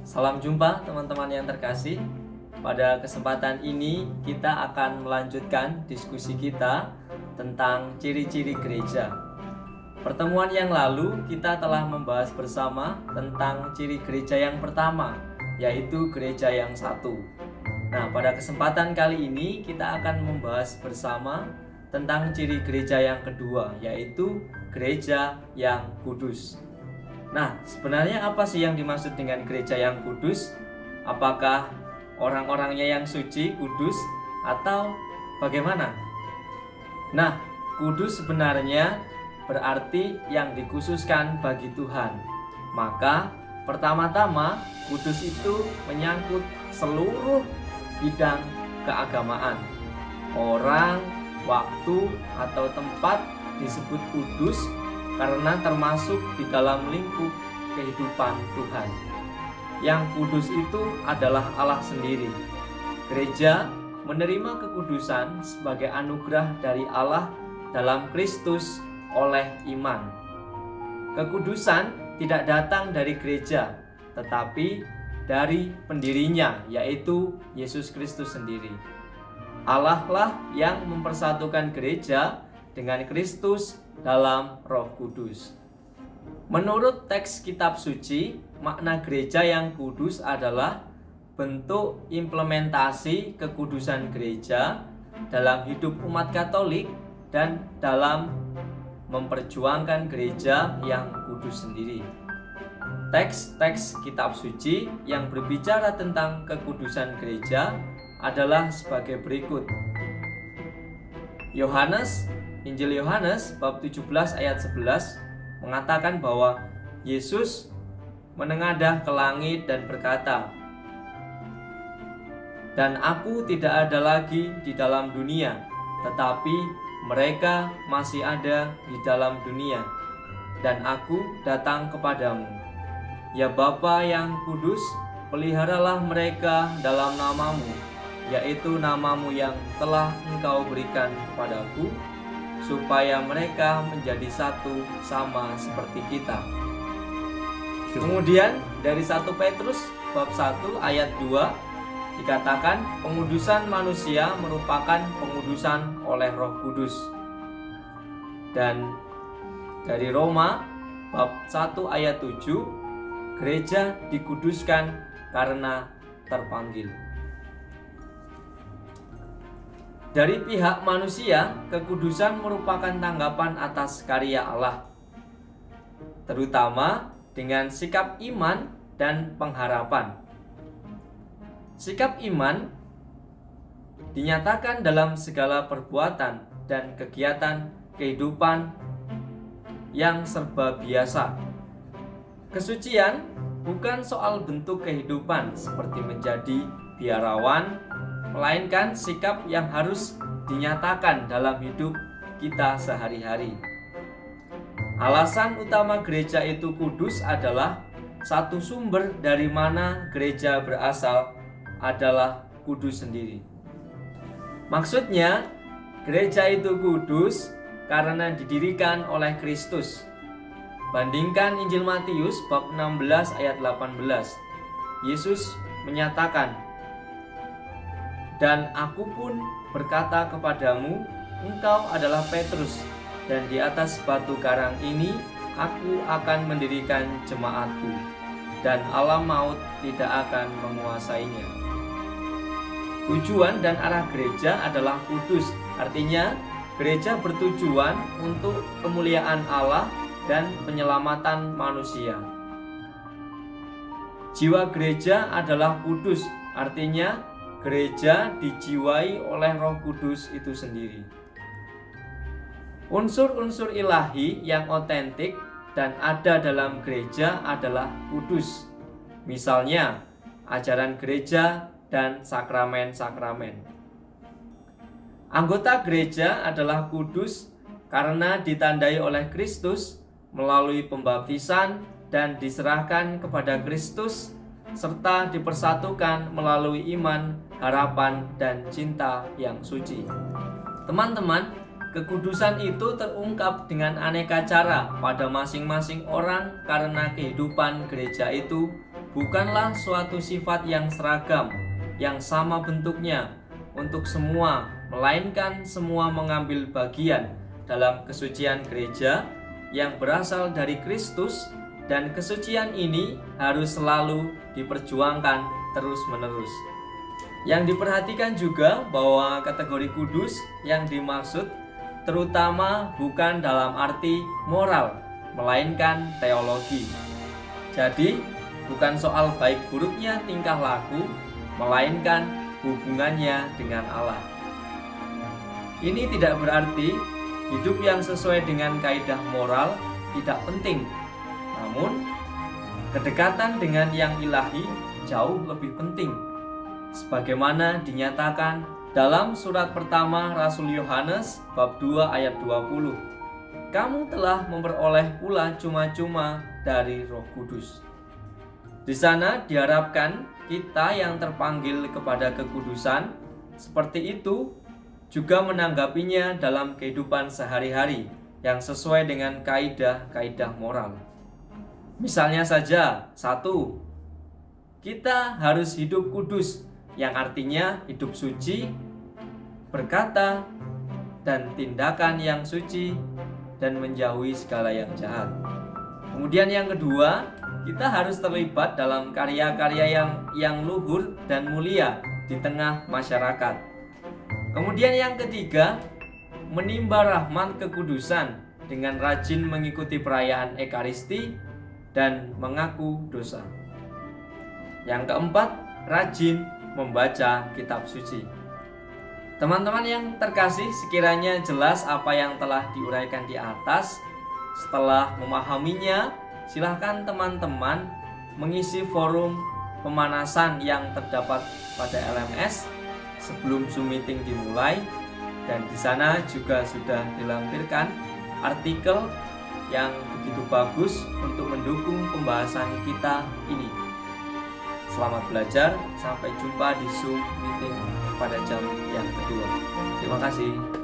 Salam jumpa teman-teman yang terkasih. Pada kesempatan ini kita akan melanjutkan diskusi kita tentang ciri-ciri gereja. Pertemuan yang lalu kita telah membahas bersama tentang ciri gereja yang pertama, yaitu gereja yang satu. Nah, pada kesempatan kali ini kita akan membahas bersama tentang ciri gereja yang kedua, yaitu gereja yang kudus. Nah, sebenarnya apa sih yang dimaksud dengan gereja yang kudus? Apakah orang-orangnya yang suci, kudus, atau bagaimana? Nah, kudus sebenarnya berarti yang dikhususkan bagi Tuhan. Maka, pertama-tama, kudus itu menyangkut seluruh bidang keagamaan. Orang, waktu, atau tempat disebut kudus karena termasuk di dalam lingkup kehidupan Tuhan. Yang kudus itu adalah Allah sendiri. Gereja menerima kekudusan sebagai anugerah dari Allah dalam Kristus oleh iman. Kekudusan tidak datang dari gereja, tetapi dari pendirinya, yaitu Yesus Kristus sendiri. Allah lah yang mempersatukan gereja dengan Kristus dalam Roh Kudus. Menurut teks kitab suci, makna gereja yang kudus adalah bentuk implementasi kekudusan gereja dalam hidup umat Katolik dan dalam memperjuangkan gereja yang kudus sendiri. Teks-teks kitab suci yang berbicara tentang kekudusan gereja adalah sebagai berikut. Injil Yohanes bab 17 ayat 11 mengatakan bahwa Yesus menengadah ke langit dan berkata, "Dan aku tidak ada lagi di dalam dunia, tetapi mereka masih ada di dalam dunia, dan aku datang kepadamu. Ya Bapa yang kudus, peliharalah mereka dalam namamu, yaitu namamu yang telah Engkau berikan kepadaku, supaya mereka menjadi satu sama seperti kita." Kemudian dari 1 Petrus bab 1 ayat 2 dikatakan pengudusan manusia merupakan pengudusan oleh Roh Kudus. Dan dari Roma bab 1 ayat 7, gereja dikuduskan karena terpanggil. Dari pihak manusia, kekudusan merupakan tanggapan atas karya Allah, terutama dengan sikap iman dan pengharapan. Sikap iman dinyatakan dalam segala perbuatan dan kegiatan kehidupan yang serba biasa. Kesucian bukan soal bentuk kehidupan seperti menjadi biarawan, melainkan sikap yang harus dinyatakan dalam hidup kita sehari-hari. Alasan utama gereja itu kudus adalah satu sumber dari mana gereja berasal adalah kudus sendiri. Maksudnya, gereja itu kudus karena didirikan oleh Kristus. Bandingkan Injil Matius bab 16 ayat 18. Yesus menyatakan, "Dan aku pun berkata kepadamu, engkau adalah Petrus, dan di atas batu karang ini aku akan mendirikan jemaatku, dan alam maut tidak akan menguasainya." Tujuan dan arah gereja adalah kudus, artinya gereja bertujuan untuk kemuliaan Allah dan penyelamatan manusia. Jiwa gereja adalah kudus, artinya gereja dijiwai oleh Roh Kudus itu sendiri. Unsur-unsur ilahi yang otentik dan ada dalam gereja adalah kudus. Misalnya, ajaran gereja dan sakramen-sakramen. Anggota gereja adalah kudus karena ditandai oleh Kristus melalui pembaptisan dan diserahkan kepada Kristus, serta dipersatukan melalui iman, harapan, dan cinta yang suci. Teman-teman, kekudusan itu terungkap dengan aneka cara pada masing-masing orang karena kehidupan gereja itu bukanlah suatu sifat yang seragam, yang sama bentuknya untuk semua, melainkan semua mengambil bagian dalam kesucian gereja yang berasal dari Kristus, dan kesucian ini harus selalu diperjuangkan terus-menerus. Yang diperhatikan juga bahwa kategori kudus yang dimaksud terutama bukan dalam arti moral, melainkan teologi. Jadi, bukan soal baik buruknya tingkah laku, melainkan hubungannya dengan Allah. Ini tidak berarti hidup yang sesuai dengan kaidah moral tidak penting. Namun, kedekatan dengan yang ilahi jauh lebih penting. Sebagaimana dinyatakan dalam surat pertama Rasul Yohanes bab 2 ayat 20. Kamu telah memperoleh pula cuma-cuma dari Roh Kudus. Di sana diharapkan kita yang terpanggil kepada kekudusan seperti itu juga menanggapinya dalam kehidupan sehari-hari yang sesuai dengan kaidah-kaidah moral. Misalnya saja, 1. Kita harus hidup kudus, yang artinya hidup suci, berkata dan tindakan yang suci, dan menjauhi segala yang jahat. Kemudian yang kedua, kita harus terlibat dalam karya-karya yang luhur dan mulia di tengah masyarakat. Kemudian yang ketiga, menimba rahmat kekudusan dengan rajin mengikuti perayaan Ekaristi dan mengaku dosa. Yang keempat, rajin membaca kitab suci. Teman-teman yang terkasih, sekiranya jelas apa yang telah diuraikan di atas. Setelah memahaminya, silahkan teman-teman mengisi forum pemanasan yang terdapat pada LMS sebelum Zoom meeting dimulai, dan di sana juga sudah dilampirkan artikel yang begitu bagus untuk mendukung pembahasan kita ini. Selamat belajar, sampai jumpa di Zoom meeting pada jam yang kedua. Terima kasih.